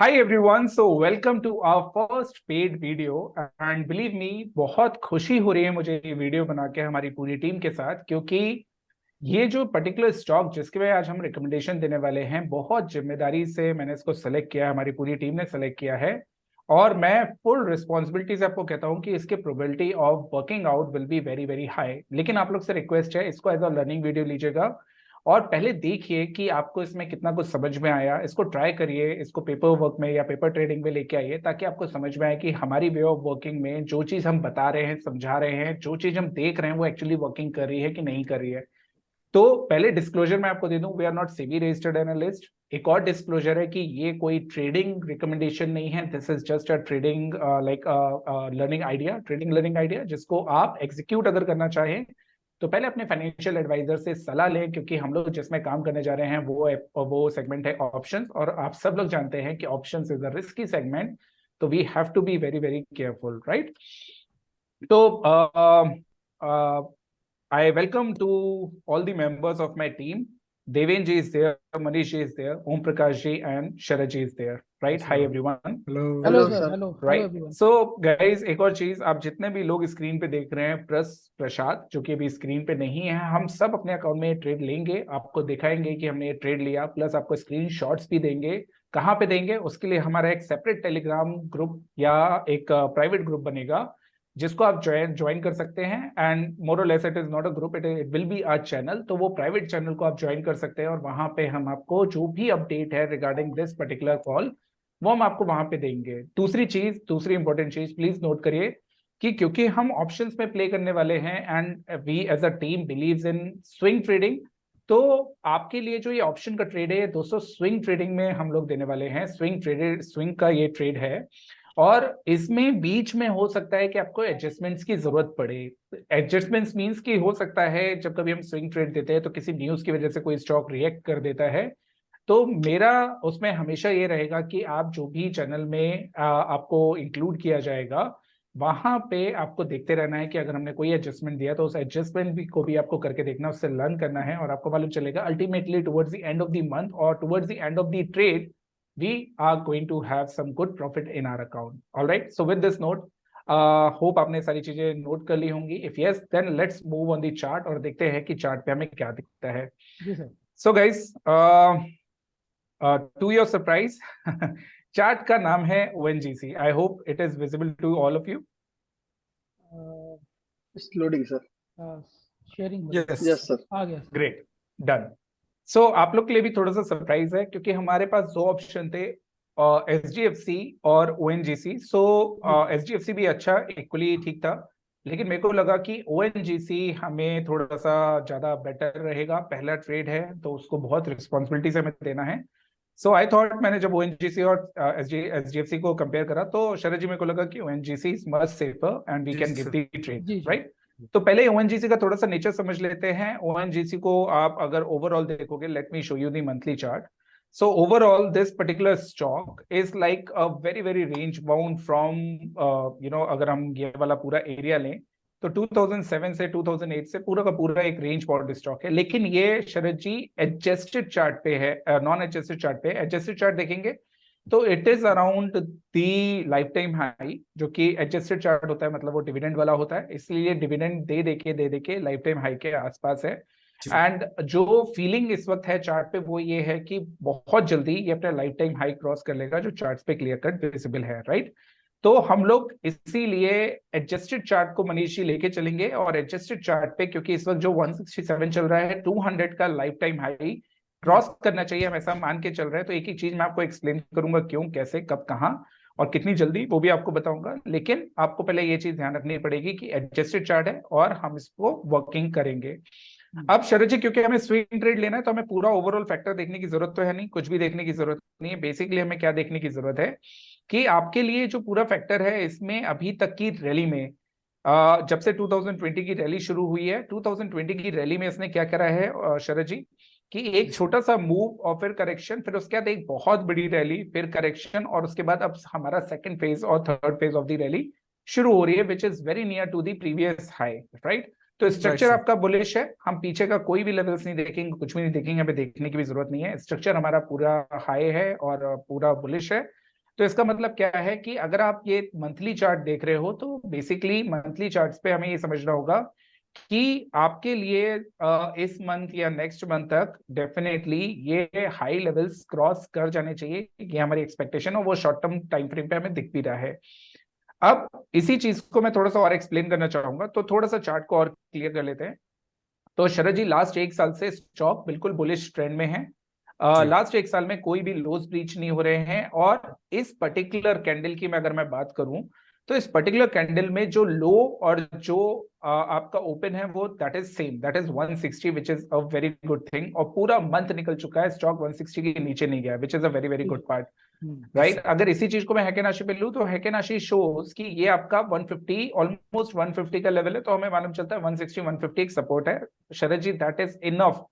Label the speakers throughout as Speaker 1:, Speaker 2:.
Speaker 1: Hi everyone, so welcome to our first paid video and believe me बहुत खुशी हो रही है मुझे ये वीडियो बना के हमारी पूरी टीम के साथ, क्योंकि ये जो पर्टिकुलर स्टॉक जिसके लिए आज हम रिकमेंडेशन देने वाले हैं, बहुत जिम्मेदारी से मैंने इसको सेलेक्ट किया है, हमारी पूरी टीम ने सेलेक्ट किया है। और मैं फुल रिस्पॉन्सिबिलिटी से आपको कहता हूं कि इसके probability of working out will be very very high. लेकिन आप लोग से रिक्वेस्ट है, इसको एज अ लर्निंग वीडियो लीजिएगा और पहले देखिए कि आपको इसमें कितना कुछ समझ में आया। इसको ट्राई करिए, इसको पेपर वर्क में या पेपर ट्रेडिंग में लेके आइए, ताकि आपको समझ में आए कि हमारी वे ऑफ वर्किंग में जो चीज हम बता रहे हैं, समझा रहे हैं, जो चीज हम देख रहे हैं, वो एक्चुअली वर्किंग कर रही है कि नहीं कर रही है। तो पहले डिस्क्लोजर मैं आपको दे दूं, we are not SEBI registered analyst. एक और डिस्क्लोजर है कि ये कोई ट्रेडिंग रिकमेंडेशन नहीं है, this is just a trading like learning idea, trading learning idea, जिसको आप एग्जीक्यूट अगर करना चाहें तो पहले अपने फाइनेंशियल एडवाइजर से सलाह लें, क्योंकि हम लोग जिसमें काम करने जा रहे हैं वो सेगमेंट है ऑप्शंस, और आप सब लोग जानते हैं कि options is a risky segment, तो we have to be very very careful, right. तो I welcome to all the members of my team. Deven ji is there, Manish ji is there, Om Prakash ji and Sharad ji is there. Right?
Speaker 2: Yes,
Speaker 1: Hi
Speaker 2: sir.
Speaker 1: everyone.
Speaker 2: Hello
Speaker 3: hello
Speaker 2: sir.
Speaker 3: Sir. Hello
Speaker 1: Right.
Speaker 3: Everyone.
Speaker 1: So guys, एक और चीज, आप जितने भी लोग screen पे देख रहे हैं प्लस प्रसाद जो कि अभी स्क्रीन पे नहीं है, हम सब अपने अकाउंट में ट्रेड लेंगे, आपको दिखाएंगे कि हमने ये ट्रेड लिया, प्लस आपको स्क्रीन शॉट्स भी देंगे। कहाँ पे देंगे उसके लिए हमारा एक सेपरेट टेलीग्राम ग्रुप या एक प्राइवेट ग्रुप बनेगा, जिसको आप ज्वाइन कर सकते हैं। एंड मोर और less it is not a group, it will be a channel. तो वो प्राइवेट चैनल को आप ज्वाइन कर सकते हैं और वहां पे हम आपको जो भी अपडेट है रिगार्डिंग दिस पर्टिकुलर कॉल, वो हम आपको वहां पे देंगे। दूसरी इंपॉर्टेंट चीज प्लीज नोट करिए कि क्योंकि हम ऑप्शंस में प्ले करने वाले हैं and we as a team believes in swing trading, तो आपके लिए जो ये ऑप्शन का ट्रेड है दोस्तों, स्विंग ट्रेडिंग में हम लोग देने वाले हैं। स्विंग का ये ट्रेड है और इसमें बीच में हो सकता है कि आपको एडजस्टमेंट्स की जरूरत पड़े। एडजस्टमेंट्स मींस कि हो सकता है जब कभी हम स्विंग ट्रेड देते हैं तो किसी न्यूज की वजह से कोई स्टॉक रिएक्ट कर देता है, तो मेरा उसमें हमेशा ये रहेगा कि आप जो भी चैनल में आपको इंक्लूड किया जाएगा, वहां पे आपको देखते रहना है कि अगर हमने कोई एडजस्टमेंट दिया तो उस एडजस्टमेंट भी को भी आपको करके देखना, उससे लर्न करना है, और आपको मालूम चलेगा ultimately towards the end of the month और towards the end of the trade we are going to have some good profit in our account. All right, so with this note, hope आपने सारी चीजें note कर ली होंगी। If yes then let's move on the chart और देखते हैं कि चार्ट पे हमें क्या दिखता है।
Speaker 3: Ji sir.
Speaker 1: So guys, to your surprise chart का नाम है ONGC। I hope it is visible to all of you.
Speaker 2: It's loading sir.
Speaker 3: Sharing
Speaker 2: yes yes sir.
Speaker 3: आ गया सर।
Speaker 1: Great, done. सो आप लोग के लिए भी थोड़ा सा सरप्राइज है, क्योंकि हमारे पास दो ऑप्शन थे, SGFC और ONGC। सो SGFC भी अच्छा, इक्वली ठीक था, लेकिन मेरे को लगा कि ONGC हमें थोड़ा सा ज्यादा बेटर रहेगा। पहला ट्रेड है तो उसको बहुत रिस्पॉन्सिबिलिटी से हमें देना है। सो आई थॉट, मैंने जब ONGC और SGFC को कंपेयर करा तो शरद जी मेरे को लगा कि ONGC is much safer and we can give the trade,
Speaker 3: जी
Speaker 1: राइट। तो पहले ONGC का थोड़ा सा नेचर समझ लेते हैं। ONGC को आप अगर ओवरऑल देखोगे, let me show you the monthly chart. So overall, this particular stock is like a very very range bound from अगर हम ये वाला पूरा एरिया लें तो 2007 से 2008 से पूरा का पूरा एक रेंज बाउंड स्टॉक है। लेकिन ये शरद जी एडजस्टेड चार्ट पे है, नॉन एडजस्टेड चार्ट पे। एडजस्टेड चार्ट देखेंगे तो it is around the life time high, जो कि एडजस्टेड चार्ट होता है, मतलब वो डिविडेंड वाला होता है, इसलिए डिविडेंड दे के लाइफ टाइम हाई के आसपास है। एंड जो फीलिंग इस वक्त है चार्ट पे वो ये है कि बहुत जल्दी ये अपना लाइफ टाइम हाई क्रॉस कर लेगा, जो चार्ट पे क्लियर कट विजिबल है, राइट। तो हम लोग इसीलिए एडजस्टेड चार्ट को मनीष जी लेके चलेंगे, और एडजस्टेड चार्ट पे क्योंकि इस वक्त जो 167 चल रहा है, 200 का लाइफ टाइम हाई क्रॉस करना चाहिए, हम ऐसा मान के चल रहे हैं। तो एक एक चीज मैं आपको एक्सप्लेन करूंगा, क्यों, कैसे, कब, कहाँ और कितनी जल्दी, वो भी आपको बताऊंगा। लेकिन आपको पहले ये चीज ध्यान रखनी पड़ेगी कि एडजस्टेड चार्ट है और हम इसको वर्किंग करेंगे। अब शरद जी, क्योंकि हमें स्विंग ट्रेड लेना है तो हमें पूरा ओवरऑल फैक्टर देखने की जरूरत तो है नहीं, कुछ भी देखने की जरूरत नहीं है। बेसिकली हमें क्या देखने की जरूरत है कि आपके लिए जो पूरा फैक्टर है, इसमें अभी तक की रैली में जब से 2020 की रैली शुरू हुई है, 2020 की रैली में इसने क्या करा है शरद जी, कि एक छोटा सा मूव और फिर करेक्शन, फिर उसके बाद एक बहुत बड़ी रैली, फिर करेक्शन, और उसके बाद अब हमारा सेकंड फेज और third phase of the rally शुरू हो रही है, which is very near to the previous high, right. तो स्ट्रक्चर आपका बुलिश है, हम पीछे का कोई भी लेवल्स नहीं देखेंगे, कुछ भी नहीं देखेंगे, हमें देखने की भी जरूरत नहीं है। स्ट्रक्चर हमारा पूरा हाई है और पूरा बुलिश है। तो इसका मतलब क्या है कि अगर आप ये मंथली चार्ट देख रहे हो तो बेसिकली मंथली चार्ट्स पे हमें ये समझना होगा कि आपके लिए इस मंथ या नेक्स्ट मंथ तक डेफिनेटली ये हाई लेवल्स क्रॉस कर जाने चाहिए, ये हमारी एक्सपेक्टेशन और वो शॉर्ट टर्म टाइम फ्रेम पे हमें दिख भी रहा है। अब इसी चीज को मैं थोड़ा सा और एक्सप्लेन करना चाहूंगा, तो थोड़ा सा चार्ट को और क्लियर कर लेते हैं। तो शरद जी, लास्ट एक साल से स्टॉक बिल्कुल बुलिश ट्रेंड में है।
Speaker 2: जी
Speaker 1: लास्ट एक साल में कोई भी लोज ब्रीच नहीं हो रहे हैं, और इस पर्टिकुलर कैंडल की मैं अगर मैं बात करूं तो इस पर्टिकुलर कैंडल में जो लो और जो आपका ओपन है वो that is same, that is 160, which is a very good thing. और पूरा मंथ निकल चुका है, स्टॉक 160 के नीचे नहीं गया, which is a very very good part, right. अगर इसी चीज को मैं हैकेनाशी पे लूं तो हैकेनाशी शोज कि ये आपका 150 ऑलमोस्ट 150 का लेवल है, तो हमें मालूम चलता है 160 150 एक सपोर्ट है। शरद जी, दैट इज इनफ।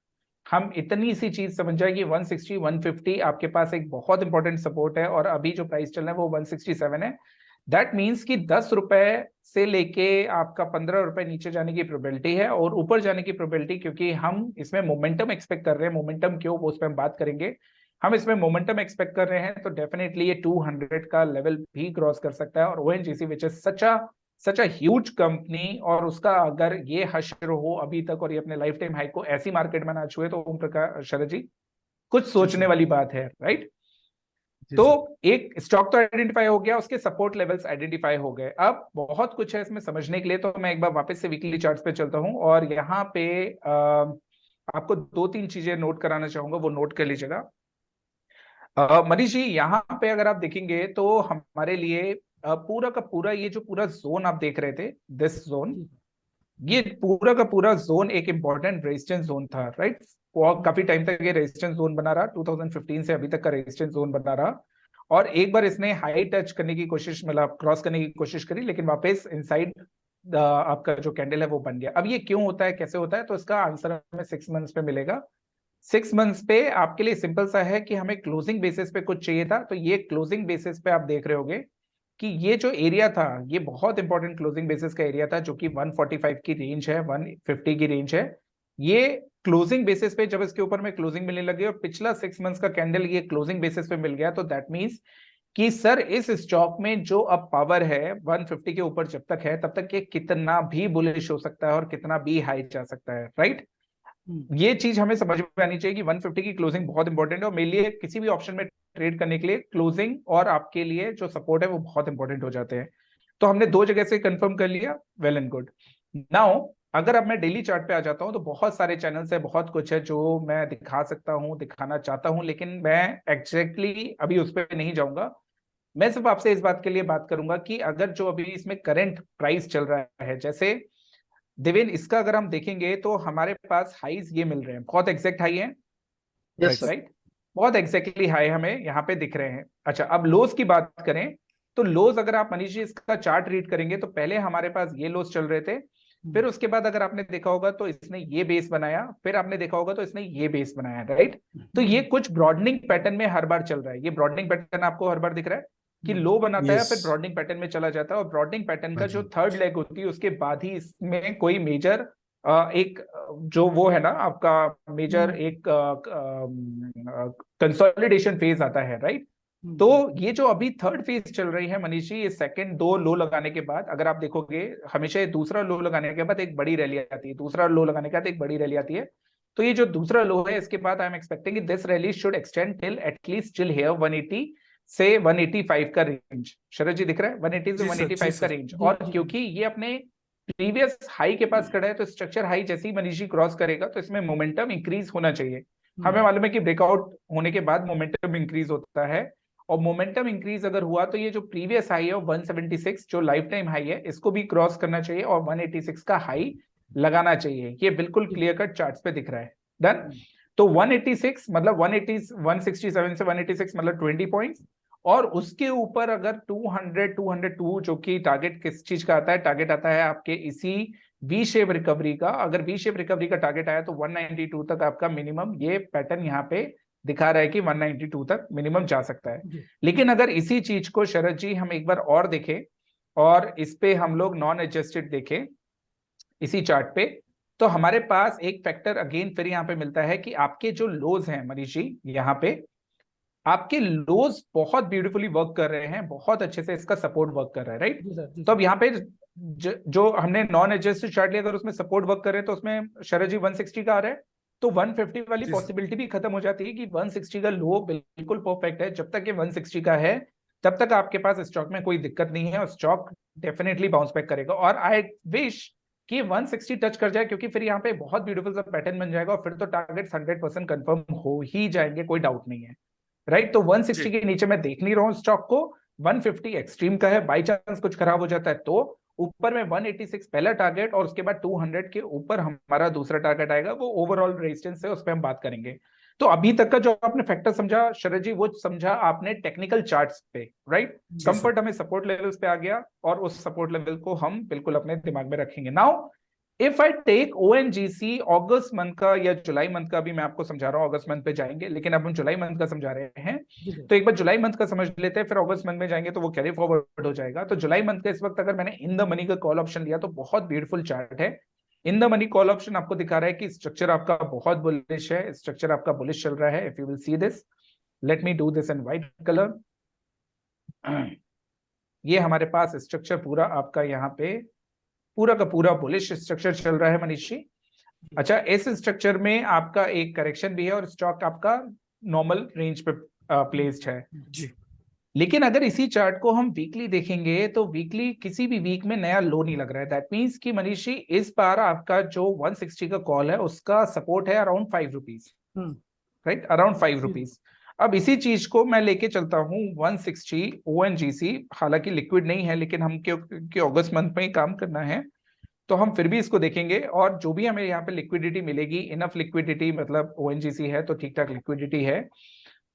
Speaker 1: हम इतनी सी चीज समझ जाए कि 160 150 आपके पास एक बहुत इंपॉर्टेंट सपोर्ट है, और अभी जो प्राइस चल रहा है वो 167 है। दैट मीन्स कि 10 रुपए से लेके आपका 15 रुपए नीचे जाने की प्रोबेबिलिटी है, और ऊपर जाने की प्रोबेबिलिटी, क्योंकि हम इसमें मोमेंटम एक्सपेक्ट कर रहे हैं, मोमेंटम क्यों वो उस पर हम बात करेंगे। हम इसमें मोमेंटम एक्सपेक्ट कर रहे हैं तो डेफिनेटली ये 200 का लेवल भी क्रॉस कर सकता है। और ONGC which is such a huge company, और उसका अगर ये हश्र हो अभी तक और ये अपने लाइफ टाइम हाई को ऐसी मार्केट में ना छुए, तो ओम प्रकाश शरद जी कुछ सोचने वाली बात है, राइट। तो एक स्टॉक तो आइडेंटिफाई हो गया, उसके सपोर्ट लेवल्स आइडेंटिफाई हो गए। अब बहुत कुछ है इसमें समझने के लिए, तो मैं एक बार वापस से वीकली चार्ट्स पे चलता हूं, और यहाँ पे आपको दो तीन चीजें नोट कराना चाहूंगा, वो नोट कर लीजिएगा। मनीष जी, यहाँ पे अगर आप देखेंगे तो हमारे लिए पूरा का पूरा ये जो पूरा जोन आप देख रहे थे, दिस जोन, ये पूरा का पूरा जोन एक इंपॉर्टेंट रेजिस्टेंस जोन था, राइट। और काफी टाइम तक ये रेजिस्टेंस जोन बना रहा, 2015 से अभी तक का रेजिस्टेंस जोन बना रहा। और एक बार इसने हाई टच करने की कोशिश, मतलब क्रॉस करने की कोशिश करी, लेकिन वापस इनसाइड आपका जो कैंडल है वो बन गया। अब ये क्यों होता है, कैसे होता है, तो इसका आंसर हमें 6 मंथ्स पे मिलेगा। 6 मंथ्स पे आपके लिए सिंपल सा है कि हमें क्लोजिंग बेसिस पे कुछ चाहिए था, तो ये क्लोजिंग बेसिस पे आप देख रहे होगे कि ये जो एरिया था ये बहुत इंपॉर्टेंट क्लोजिंग बेसिस का एरिया था, जो कि 145 की रेंज है, 150 की रेंज है। ये क्लोजिंग बेसिस पे जब इसके ऊपर में क्लोजिंग मिलने लगी और पिछला 6 मंथ्स का कैंडल ये क्लोजिंग बेसिस पे मिल गया, तो दैट मींस कि सर इस स्टॉक में जो अब पावर है 150 के ऊपर जब तक है तब तक ये कितना भी बुलिश हो सकता है और कितना भी हाई जा सकता है, राइट। ये चीज हमें समझ में आनी चाहिए कि 150 की क्लोजिंग बहुत इंपॉर्टेंट है, और मेरे लिए किसी भी ऑप्शन में ट्रेड करने के लिए क्लोजिंग और आपके लिए जो सपोर्ट है वो बहुत इंपॉर्टेंट हो जाते हैं। तो हमने दो जगह से कंफर्म कर लिया, वेल एंड गुड। नाउ अगर अब मैं डेली चार्ट पे आ जाता हूं तो बहुत सारे चैनल्स है, बहुत कुछ है जो मैं दिखा सकता हूं, दिखाना चाहता हूं, लेकिन मैं एग्जैक्टली अभी उस पर नहीं जाऊंगा। मैं सिर्फ आपसे इस बात के लिए बात करूंगा कि अगर जो अभी इसमें करंट प्राइस चल रहा है, जैसे देवेन इसका अगर हम देखेंगे तो हमारे पास हाईज ये मिल रहे हैं, बहुत एग्जैक्ट हाई है,
Speaker 2: यस सर।
Speaker 1: राइट। बहुत एग्जैक्टली हाई हमें यहाँ पे दिख रहे हैं। अच्छा, अब लोज की बात करें तो लोज अगर आप मनीष जी इसका चार्ट रीड करेंगे तो पहले हमारे पास ये लोज चल रहे थे, फिर उसके बाद अगर आपने देखा होगा तो इसने ये बेस बनाया, फिर आपने देखा होगा तो इसने ये बेस बनाया, राइट। तो ये कुछ ब्रॉडनिंग पैटर्न में हर बार चल रहा है, ये ब्रॉडनिंग पैटर्न आपको हर बार दिख रहा है कि लो बनाता है, फिर ब्रॉडनिंग पैटर्न में चला जाता है, और ब्रॉडनिंग पैटर्न का जो थर्ड लेग होती है उसके बाद ही इसमें कोई मेजर एक जो वो है ना आपका मेजर एक कंसोलिडेशन फेज आता है, राइट। तो ये जो अभी थर्ड फेज चल रही है मनीष जी, ये सेकंड दो लो लगाने के बाद अगर आप देखोगे हमेशा दूसरा लो लगाने के बाद एक बड़ी रैली आती है, दूसरा लो लगाने के बाद एक बड़ी रैली आती है। तो ये जो दूसरा लो है इसके बाद I am expecting this rally should extend till at least till here 180 से 185 का रेंज। शरद जी दिख रहा है 180 से 185 का रेंज, और क्योंकि ये अपने प्रीवियस हाई के पास खड़ा है तो स्ट्रक्चर हाई जैसे ही मनीषी क्रॉस करेगा तो इसमें मोमेंटम इंक्रीज होना चाहिए। हमें मालूम है कि ब्रेकआउट होने के बाद मोमेंटम इंक्रीज होता है, और मोमेंटम इंक्रीज अगर हुआ तो ये जो प्रीवियस हाई है 176 जो लाइफ टाइम हाई है इसको भी क्रॉस करना चाहिए और 186 का हाई लगाना चाहिए। ये बिल्कुल क्लियर कट चार्ट्स पे दिख रहा है। डन। तो 186 मतलब 180 167 से 186 मतलब 20 पॉइंट्स, और उसके ऊपर अगर 200 202 जो कि टारगेट किस चीज का आता है, टारगेट आता है आपके इसी वी शेप रिकवरी का। अगर वी शेप रिकवरी का टारगेट आया तो 192 तक आपका मिनिमम, ये पैटर्न यहाँ पे दिखा रहा है कि 192 तक मिनिमम जा सकता है। लेकिन अगर इसी चीज को शरद जी हम एक बार और देखें और इस पे हम लोग नॉन एडजस्टेड देखें इसी चार्ट पे, तो हमारे पास एक फैक्टर अगेन फिर यहाँ पे मिलता है कि आपके जो लोज हैं मनीष जी यहाँ पे, आपके लोज बहुत ब्यूटीफुली वर्क कर रहे हैं, बहुत अच्छे से इसका सपोर्ट वर्क कर रहा है, राइट।
Speaker 3: जी सर, जी
Speaker 1: तो अब
Speaker 3: सर।
Speaker 1: यहाँ पे जो हमने नॉन एडजस्टेड चार्ट लिया, अगर उसमें सपोर्ट वर्क करे तो उसमें शरद जी 160 का आ रहा है, तो 150 वाली
Speaker 2: जी सर।
Speaker 1: पॉसिबिलिटी भी खत्म हो जाती है कि 160 का लो बिल्कुल परफेक्ट है। जब तक ये 160 का है तब तक आपके पास स्टॉक में कोई दिक्कत नहीं है और स्टॉक डेफिनेटली बाउंस बैक करेगा। और आई विश कि 160 टच कर जाए, क्योंकि फिर यहाँ पे बहुत ब्यूटीफुल सा पैटर्न बन जाएगा और फिर तो टारगेट 100% कंफर्म हो ही जाएंगे, कोई डाउट नहीं है, राइट। तो 160 के नीचे मैं देख नहीं रहा हूँ स्टॉक को, 150 एक्सट्रीम का है, बाई चांस कुछ खराब हो जाता है तो ऊपर में 186 पहला टारगेट और उसके बाद 200 के ऊपर हमारा दूसरा टारगेट आएगा, वो ओवरऑल रेजिस्टेंस है, उस पर हम बात करेंगे। तो अभी तक का जो आपने फैक्टर समझा शरद जी, वो समझा आपने टेक्निकल चार्ट्स पे, राइट। कंफर्ट हमें सपोर्ट लेवल्स पे आ गया और उस सपोर्ट लेवल को हम बिल्कुल अपने दिमाग में रखेंगे। Now if I take ONGC August month का या जुलाई मंथ का, भी मैं आपको समझा रहा हूँ, अगस्त मंथ पे जाएंगे लेकिन अब हम जुलाई मंथ का समझा रहे हैं, तो एक बार जुलाई मंथ का समझ लेते हैं, फिर अगस्त मंथ में जाएंगे तो वो कैरी फॉरवर्ड हो जाएगा। तो जुलाई मंथ का इस वक्त अगर मैंने इन द मनी का कॉल ऑप्शन लिया तो बहुत ब्यूटीफुल चार्ट है। In the money call option आपको दिखा रहा है कि स्ट्रक्चर आपका बहुत बुलिश है, स्ट्रक्चर आपका बुलिश चल रहा है। If you will see this, let me do this in white colour. ये हमारे पास स्ट्रक्चर पूरा आपका यहाँ पे पूरा का पूरा बुलिश स्ट्रक्चर चल रहा है मनीष जी। अच्छा, इस स्ट्रक्चर में आपका एक करेक्शन भी है और स्टॉक आपका नॉर्मल रेंज पे प्लेस्ड है
Speaker 2: जी।
Speaker 1: लेकिन अगर इसी चार्ट को हम वीकली देखेंगे तो वीकली किसी भी वीक में नया लो नहीं लग रहा है। दैट मीन्स कि मनीष जी इस बार आपका जो 160 का कॉल है उसका सपोर्ट है around 5 rupees, right, around 5 rupees. अब इसी चीज को मैं लेके चलता हूँ 160 ओएनजीसी, हालांकि लिक्विड नहीं है लेकिन हम क्योंकि अगस्त मंथ में ही काम करना है तो हम फिर भी इसको देखेंगे और जो भी हमें यहाँ पे लिक्विडिटी मिलेगी, इनफ लिक्विडिटी, मतलब ओएनजीसी है तो ठीक ठाक लिक्विडिटी है,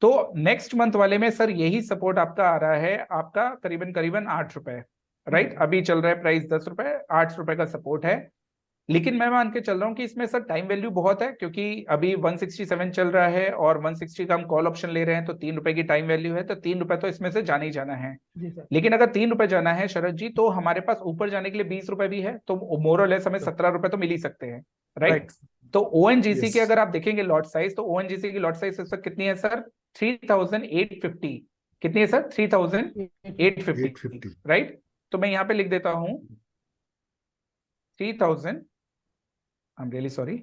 Speaker 1: तो नेक्स्ट मंथ वाले में सर यही सपोर्ट आपका आ रहा है, आपका करीबन करीबन 8 रुपए, राइट। अभी चल रहा है प्राइस 10 रुपए, 8 रुपए का सपोर्ट है। लेकिन मैं मान के चल रहा हूँ कि इसमें सर टाइम वैल्यू बहुत है, क्योंकि अभी 167 चल रहा है और 160 का हम कॉल ऑप्शन ले रहे हैं तो 3 रुपए की टाइम वैल्यू है, तो 3 रुपए तो इसमें से जाना ही जाना है। लेकिन अगर 3 रुपए जाना है शरद जी तो हमारे पास ऊपर जाने के लिए 20 रुपए भी है, तो मोर और लेस हमें 17 रुपए तो मिल ही सकते हैं, राइट। तो ओएनजीसी के अगर आप देखेंगे लॉट साइज, तो ओएनजीसी की लॉट साइज इस वक्त कितनी है सर, 3850। कितनी है सर, 3850, राइट। तो मैं यहाँ पे लिख देता हूँ 3000, आई एम रियली सॉरी,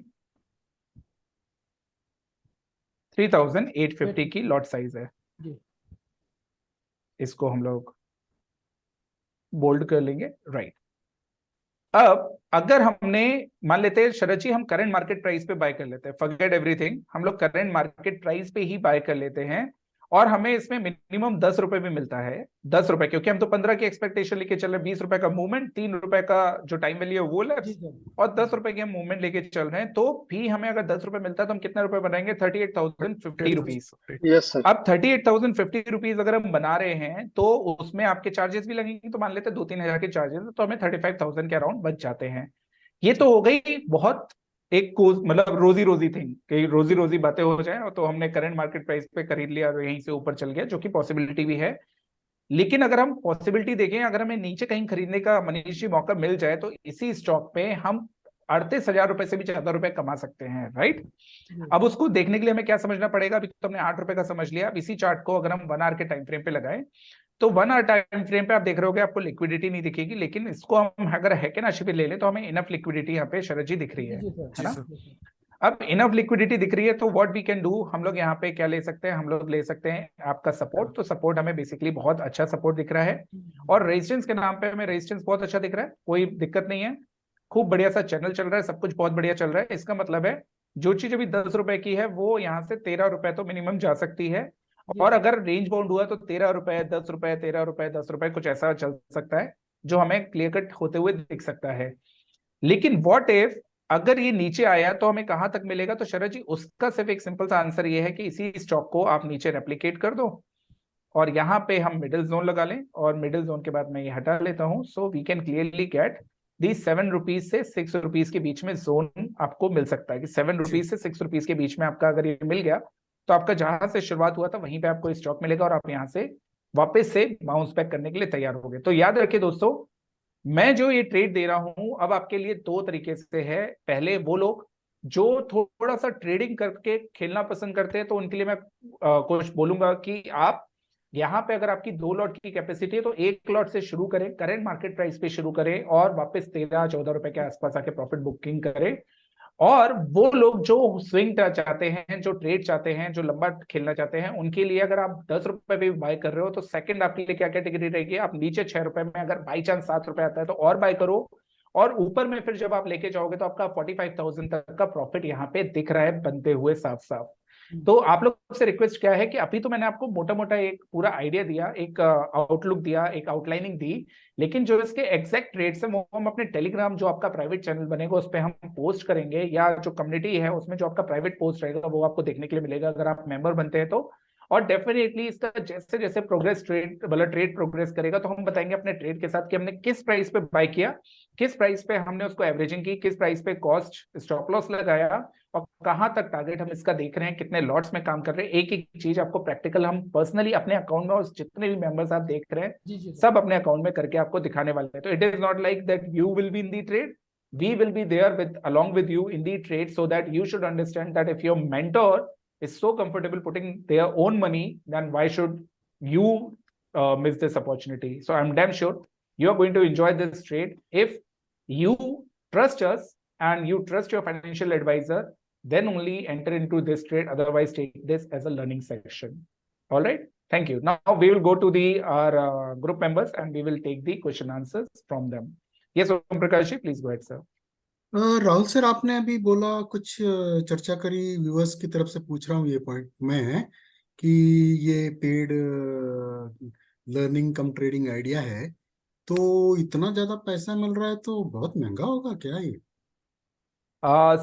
Speaker 1: 3850 की लॉट साइज है। इसको हम लोग बोल्ड कर लेंगे, राइट। अब अगर हमने मान लेते हैं शरद जी हम करंट मार्केट प्राइस पे बाय कर लेते हैं, फॉरगेट एवरीथिंग, हम लोग करंट मार्केट प्राइस पे ही बाय कर लेते हैं और हमें इसमें मिनिमम 10 रुपए भी मिलता है, 10 रुपए, क्योंकि हम तो 15 की एक्सपेक्टेशन लेके चल रहे हैं, 20 रुपए का मूवमेंट, 3 रुपए का जो टाइम वैल्यू है वो लेफ्ट और 10 रुपए की हम मूवमेंट लेके चल रहे हैं, तो भी हमें अगर 10 रुपए मिलता है तो हम कितने रुपए बनाएंगे, 38,050 रुपीज।
Speaker 4: Yes sir.
Speaker 1: अब 38,050 रुपीज अगर हम बना रहे हैं तो उसमें आपके चार्जेस भी लगेंगे, तो मान लेते हैं 2-3 हजार के चार्जेस, तो हमें 35,000 के अराउंड बच जाते हैं। ये तो हो गई बहुत एक मतलब रोजी रोजी थिंग, कई रोजी रोजी बातें हो जाए, तो हमने करंट मार्केट प्राइस पे खरीद लिया और यहीं से ऊपर चल गया, जो कि पॉसिबिलिटी भी है। लेकिन अगर हम पॉसिबिलिटी देखें, अगर हमें नीचे कहीं खरीदने का मनीष जी मौका मिल जाए तो इसी स्टॉक पे हम 38,000 रुपए से भी ज्यादा रुपए कमा सकते हैं, राइट। अब उसको देखने के लिए हमें क्या समझना पड़ेगा, अभी तो हमने 8 रुपए का समझ लिया। अब इसी चार्ट को अगर हम 1 आवर के टाइम फ्रेम पे लगाए तो 1 आवर टाइम फ्रेम पे आप देख रहे होगे आपको लिक्विडिटी नहीं दिखेगी, लेकिन इसको हम अगर हैकेनाशी पे ले लें तो हमें इनफ लिक्विडिटी यहाँ पे शरद जी दिख रही है ना। अब इनफ लिक्विडिटी दिख रही है तो व्हाट वी कैन डू, हम लोग यहाँ पे क्या ले सकते हैं, हम लोग ले सकते हैं आपका सपोर्ट। तो सपोर्ट हमें बेसिकली बहुत अच्छा सपोर्ट दिख रहा है और रेजिस्टेंस के नाम पे हमें रेजिस्टेंस बहुत अच्छा दिख रहा है, कोई दिक्कत नहीं है, खूब बढ़िया सा चैनल चल रहा है, सब कुछ बहुत बढ़िया चल रहा है। इसका मतलब है जो चीज अभी 10 रुपए की है वो यहाँ से 13 रुपए तो मिनिमम जा सकती है, और अगर रेंज बाउंड हुआ तो 13 रुपए, 10 रुपए, 13 रुपए, 10 रुपए, कुछ ऐसा चल सकता है जो हमें क्लियर कट होते हुए दिख सकता है। लेकिन व्हाट इफ अगर ये नीचे आया तो हमें कहां तक मिलेगा, तो शरद जी उसका सिर्फ एक सिंपल सा आंसर ये है कि इसी स्टॉक को आप नीचे रेप्लिकेट कर दो और यहाँ पे हम मिडिल जोन लगा लें, और मिडिल जोन के बाद मैं ये हटा लेता हूं, so we can clearly get the 7 rupees से 6 रुपीज के बीच में जोन आपको मिल सकता है कि 7 रुपीज से 6 रुपीज के बीच में आपका अगर ये मिल गया तो आपका जहां से शुरुआत हुआ था वहीं पे आपको स्टॉक मिलेगा और आप यहाँ से वापस से बाउंस बैक करने के लिए तैयार हो गए। तो याद रखिए दोस्तों, मैं जो ये ट्रेड दे रहा हूं अब आपके लिए 2 तरीके से है। पहले वो लोग जो थोड़ा सा ट्रेडिंग करके खेलना पसंद करते हैं तो उनके लिए मैं कुछ बोलूंगा कि आप यहाँ पे अगर आपकी 2 लॉट की कैपेसिटी है तो 1 लॉट से शुरू करें, करंट मार्केट प्राइस पे शुरू करें और वापस 13-14 रुपए के आसपास आके प्रॉफिट बुकिंग करें। और वो लोग जो स्विंग चाहते हैं, जो ट्रेड चाहते हैं, जो लंबा खेलना चाहते हैं, उनके लिए अगर आप 10 रुपए भी बाय कर रहे हो तो सेकंड आपके लिए क्या कैटेगरी रहेगी, आप नीचे 6 रुपए में अगर बाई चांस 7 रुपए आता है तो और बाय करो, और ऊपर में फिर जब आप लेके जाओगे तो आपका 45,000 तक का प्रॉफिट यहाँ पे दिख रहा है बनते हुए साफ साफ। तो आप लोग से रिक्वेस्ट क्या है कि अभी तो मैंने आपको मोटा मोटा एक पूरा आइडिया दिया, एक आउटलुक दिया, एक आउटलाइनिंग दी, लेकिन जो इसके एग्जैक्ट रेट्स है वो हम अपने टेलीग्राम जो आपका प्राइवेट चैनल बनेगा उस पर हम पोस्ट करेंगे, या जो कम्युनिटी है उसमें जो आपका प्राइवेट पोस्ट रहेगा वो आपको देखने के लिए मिलेगा अगर आप मेंबर बनते हैं तो। और डेफिनेटली इसका जैसे जैसे प्रोग्रेस ट्रेड मतलब ट्रेड प्रोग्रेस करेगा तो हम बताएंगे अपने ट्रेड के साथ कि हमने किस प्राइस पे बाय किया, किस प्राइस पे हमने उसको एवरेजिंग की, किस प्राइस पे कॉस्ट स्टॉप लॉस लगाया, और कहां तक टारगेट हम इसका देख रहे हैं, कितने लॉट्स में काम कर रहे हैं। एक एक चीज आपको प्रैक्टिकल हम पर्सनली अपने अकाउंट में, और जितने भी मेंबर्स आप देख रहे हैं
Speaker 3: जी जी
Speaker 1: सब अपने अकाउंट में करके आपको दिखाने वाले हैं। तो it is not like that you will be in the trade, we will be there with along with you in the trade, so that you should understand that if your mentor is so comfortable putting their own money, then why should you miss this opportunity? So I'm damn sure you are going to enjoy this trade if you trust us and you trust your financial advisor, then only enter into this trade, otherwise take this as a learning section. All right, thank you. Now we will go to the our group members and we will take the question answers from them. Yes, Om Prakash ji, please go ahead, sir.
Speaker 2: Rahul sir, आपने अभी बोला कुछ चर्चा करी, viewers की तरफ से पूछ रहा हूँ ये पॉइंट मैं कि ये पेड लर्निंग कम ट्रेडिंग आइडिया है, तो इतना ज्यादा पैसा मिल रहा है तो बहुत महंगा होगा क्या ये?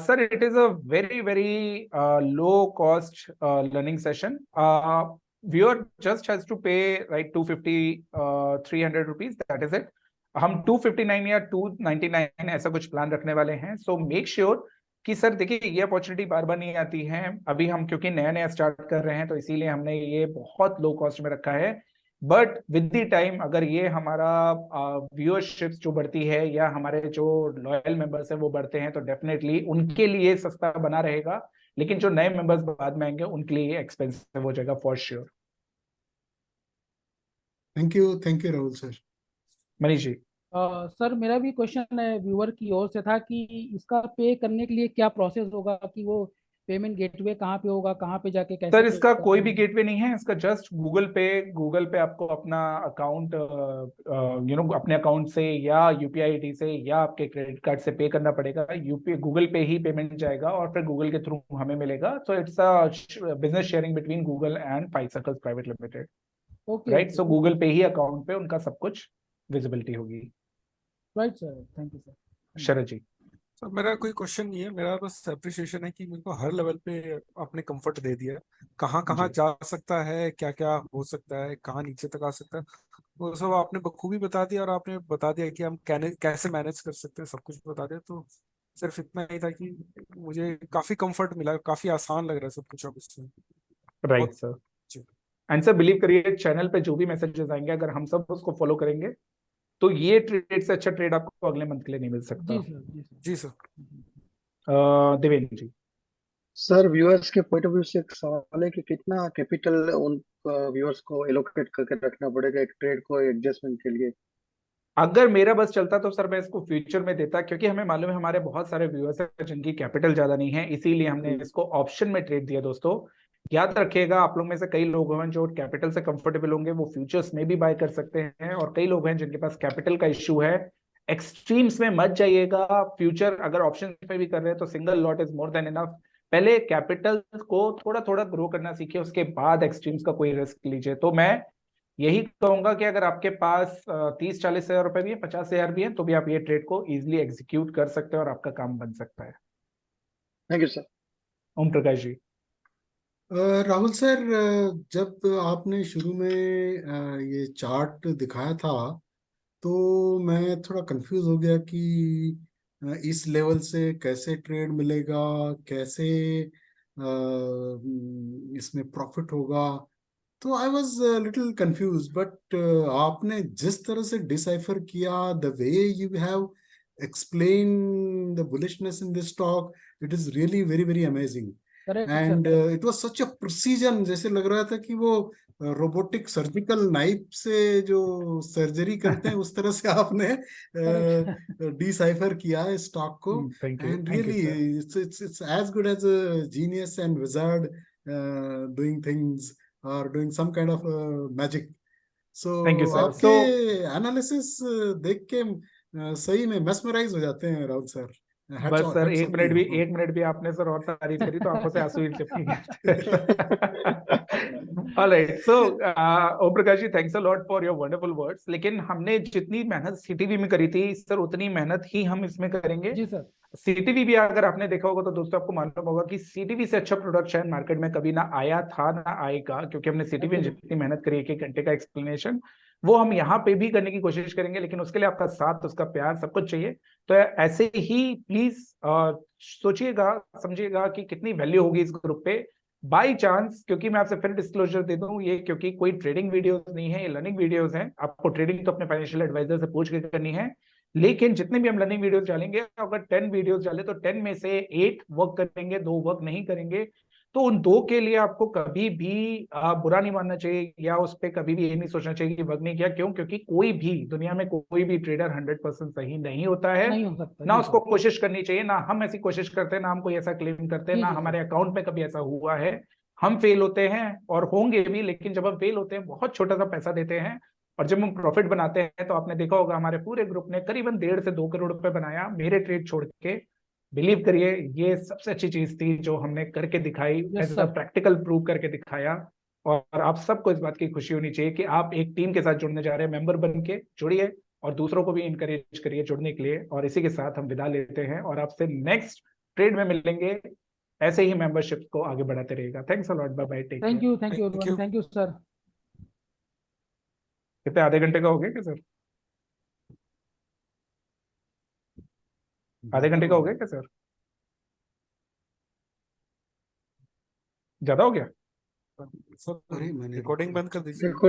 Speaker 1: Sir, it is a very low cost learning session. Viewer just has to pay like 250 300 rupees, that is it. हम 259 या 299 ऐसा कुछ प्लान रखने वाले हैं। सो मेक श्योर कि सर देखिए ये अपॉर्चुनिटी बार बार नहीं आती है, अभी हम क्योंकि नया नया स्टार्ट कर रहे हैं तो इसीलिए हमने ये बहुत लो कॉस्ट में रखा है। बट विद द टाइम अगर ये हमारा व्यूअरशिप जो बढ़ती है या हमारे जो लॉयल मेंबर्स हैं वो बढ़ते हैं तो डेफिनेटली उनके लिए सस्ता बना रहेगा, लेकिन जो नए मेंबर्स बाद में आएंगे उनके लिए एक्सपेंसिव हो जाएगा for sure.
Speaker 2: Thank you Rahul sir.
Speaker 1: Manish ji.
Speaker 3: Sir मेरा भी क्वेश्चन है व्यूअर की ओर से था कि इसका पे करने के लिए क्या प्रोसेस होगा, कि वो पेमेंट गेटवे कहाँ पे होगा, कहाँ पे जाके कैसे
Speaker 1: सर
Speaker 3: पे
Speaker 1: इसका
Speaker 3: करना
Speaker 1: कोई भी
Speaker 3: है?
Speaker 1: गेटवे नहीं है, इसका जस्ट गूगल पे आपको अपना अकाउंट अपने अकाउंट से या यूपीआई आईडी से या आपके क्रेडिट कार्ड से पे करना पड़ेगा। यूपी गूगल पे ही पेमेंट जाएगा और फिर गूगल के थ्रू हमें मिलेगा। So it's a business sharing between Google and 5 circles private limited,
Speaker 3: okay
Speaker 1: right.
Speaker 3: Okay,
Speaker 1: so Google पे ही अकाउंट पे उनका सब कुछ विजिबिलिटी होगी।
Speaker 3: Right sir, thank you sir.
Speaker 1: Sharad ji.
Speaker 4: Sir मेरा कोई क्वेश्चन नहीं है, मेरा बस अप्रिशिएशन है कि मेरे को हर लेवल पे आपने कंफर्ट दे दिया। कहाँ कहाँ
Speaker 1: जी।
Speaker 4: जा सकता है, क्या क्या हो सकता है, कहाँ नीचे तक आ सकता है, वो सब आपने बखूबी बता दिया। और आपने बता दिया कि हम कैसे मैनेज कर सकते हैं, सब कुछ बता दिया। तो सिर्फ इतना ही था कि मुझे काफी कंफर्ट मिला, काफी आसान लग रहा है सब कुछ अब इसमें।
Speaker 1: Right sir. And sir believe करिए चैनल पे जो भी मैसेजेस आएंगे अगर हम सब उसको फॉलो करेंगे तो ये ट्रेड से अच्छा ट्रेड आपको अगले मंथ के लिए नहीं मिल सकता।
Speaker 3: जी सर, जी सर।
Speaker 4: जी सर।
Speaker 1: देवेंद्र जी।
Speaker 5: सर व्यूअर्स के पॉइंट ऑफ व्यू से एक सवाल है कि कितना कैपिटल उन व्यूअर्स को एलोकेट करके रखना पड़ेगा एक ट्रेड को एडजस्टमेंट के लिए?
Speaker 1: अगर मेरा बस चलता तो सर मैं इसको फ्यूचर में देता, क्योंकि हमें मालूम है हमारे बहुत सारे व्यूअर्स हैं जिनकी कैपिटल ज्यादा नहीं है, इसीलिए हमने इसको ऑप्शन में ट्रेड दिया। दोस्तों याद रखिएगा, आप लोग में से कई लोग हैं जो कैपिटल से कंफर्टेबल होंगे, वो फ्यूचर्स में भी बाय कर सकते हैं, और कई लोग हैं जिनके पास कैपिटल का इश्यू है। एक्सट्रीम्स में मत जाइएगा। फ्यूचर अगर ऑप्शन पे भी कर रहे हैं तो single lot is more than enough. पहले कैपिटल को थोड़ा थोड़ा ग्रो करना सीखिए, उसके बाद एक्सट्रीम्स का कोई रिस्क लीजिए। तो मैं यही कहूंगा कि अगर आपके पास 30-40 हजार रुपए भी है, 50 हजार भी है, तो भी आप ये ट्रेड को इजिली एग्जीक्यूट कर सकते हैं और आपका काम बन सकता है।
Speaker 5: Thank you sir.
Speaker 1: Om Prakash ji.
Speaker 2: Rahul sir, जब आपने शुरू में ये चार्ट दिखाया था तो मैं थोड़ा कंफ्यूज हो गया कि इस लेवल से कैसे ट्रेड मिलेगा, कैसे इसमें प्रॉफिट होगा। तो I was little confuse, but आपने जिस तरह से डिसाइफर किया, the way you have explain the bullishness in this stock it is really very very amazing.
Speaker 3: Correct
Speaker 2: and
Speaker 3: sir.
Speaker 2: It was such a precision, जैसे लग रहा था कि वो रोबोटिक सर्जिकल नाइफ से जो सर्जरी करते हैं उस तरह से आपने
Speaker 3: करेक्ट.
Speaker 2: डिसाइफर किया है स्टॉक को.
Speaker 1: Thank you,
Speaker 2: and
Speaker 1: thank you,
Speaker 2: really
Speaker 1: sir.
Speaker 2: it's as good as a genius and wizard doing things or doing some kind of magic. So
Speaker 1: Thank you, sir.
Speaker 2: आपके
Speaker 1: So
Speaker 2: एनालिसिस देख के सही में mesmerize हो जाते हैं Rahul sir.
Speaker 1: बस sir
Speaker 2: Hats
Speaker 1: एक
Speaker 2: off to
Speaker 1: मिनट भी
Speaker 2: you.
Speaker 1: आपने सर और तारीफ करी तो आंखों से आंसू ही टपक गए. Alright, so Om Prakash ji, thanks a lot for your wonderful words. लेकिन हमने जितनी मेहनत सीटीवी में करी थी सर, उतनी मेहनत ही हम इसमें करेंगे.
Speaker 3: जी सर.
Speaker 1: सीटीवी भी अगर आपने देखा होगा तो दोस्तों आपको मालूम होगा कि सीटीवी से अच्छा प्रोडक्ट शायद मार्केट में कभी ना आया था ना आएगा, क्योंकि हमने सीटीवी में जितनी मेहनत करी, एक घंटे का एक्सप्लेनेशन, वो हम यहाँ पे भी करने की कोशिश करेंगे. लेकिन उसके लिए आपका साथ, उसका प्यार, सब कुछ चाहिए. तो ऐसे ही प्लीज सोचिएगा, समझिएगा कि कितनी वैल्यू होगी इस ग्रुप पे. बाई चांस, क्योंकि मैं आपसे फिर डिस्क्लोजर दे दूं, ये क्योंकि कोई ट्रेडिंग वीडियोस नहीं है, ये लर्निंग वीडियोस हैं. आपको ट्रेडिंग तो अपने फाइनेंशियल एडवाइजर से पूछ के करनी है. लेकिन जितने भी हम लर्निंग वीडियोस डालेंगे, अगर 10 वीडियोस डाले तो 10 में से 8 वर्क करेंगे, 2 वर्क नहीं करेंगे. तो उन 2 के लिए आपको कभी भी बुरा नहीं मानना चाहिए, या उस पर कभी भी ये नहीं सोचना चाहिए कि वर्क नहीं किया. क्यों? क्योंकि कोई भी दुनिया में कोई भी ट्रेडर 100% सही नहीं होता है.
Speaker 3: नहीं हो सकता.
Speaker 1: ना
Speaker 3: जी
Speaker 1: उसको
Speaker 3: सर.
Speaker 1: कोशिश करनी चाहिए, ना हम ऐसी कोशिश करते हैं, ना हम कोई ऐसा क्लेम करते हैं,
Speaker 3: जी
Speaker 1: ना
Speaker 3: जी
Speaker 1: हमारे
Speaker 3: सर.
Speaker 1: अकाउंट में कभी ऐसा हुआ है. हम फेल होते हैं और होंगे भी, लेकिन जब हम फेल होते हैं बहुत छोटा सा पैसा देते हैं, और जब हम प्रॉफिट बनाते हैं तो आपने देखा होगा हमारे पूरे ग्रुप ने करीबन 1.5 से 2 करोड़ रुपए बनाया मेरे ट्रेड छोड़ के. बिलीव करिए, ये सबसे अच्छी चीज थी जो हमने करके दिखाई,
Speaker 3: yes
Speaker 1: as a
Speaker 3: sir.
Speaker 1: Practical prove करके दिखाया. और आप सबको इस बात की खुशी होनी चाहिए कि आप एक टीम के साथ जुड़ने जा रहे हैं. मेंबर बन के जुड़िए और दूसरों को भी इनकरेज करिए जुड़ने के लिए. और इसी के साथ हम विदा लेते हैं और आपसे नेक्स्ट ट्रेड में मिलेंगे. ऐसे ही मेंबरशिप को आगे बढ़ाते रहेगा. Thanks a lot, bye bye, take
Speaker 3: thank
Speaker 1: care.
Speaker 3: You. Thank you
Speaker 4: thank
Speaker 3: everyone.
Speaker 4: You.
Speaker 3: Thank you sir.
Speaker 1: कितने, आधे घंटे का हो गया क्या सर? आधे घंटे का हो गया क्या सर? ज्यादा हो गया?
Speaker 4: सर
Speaker 2: अरे मैंने
Speaker 4: रिकॉर्डिंग बंद कर दीजिए.
Speaker 5: देखो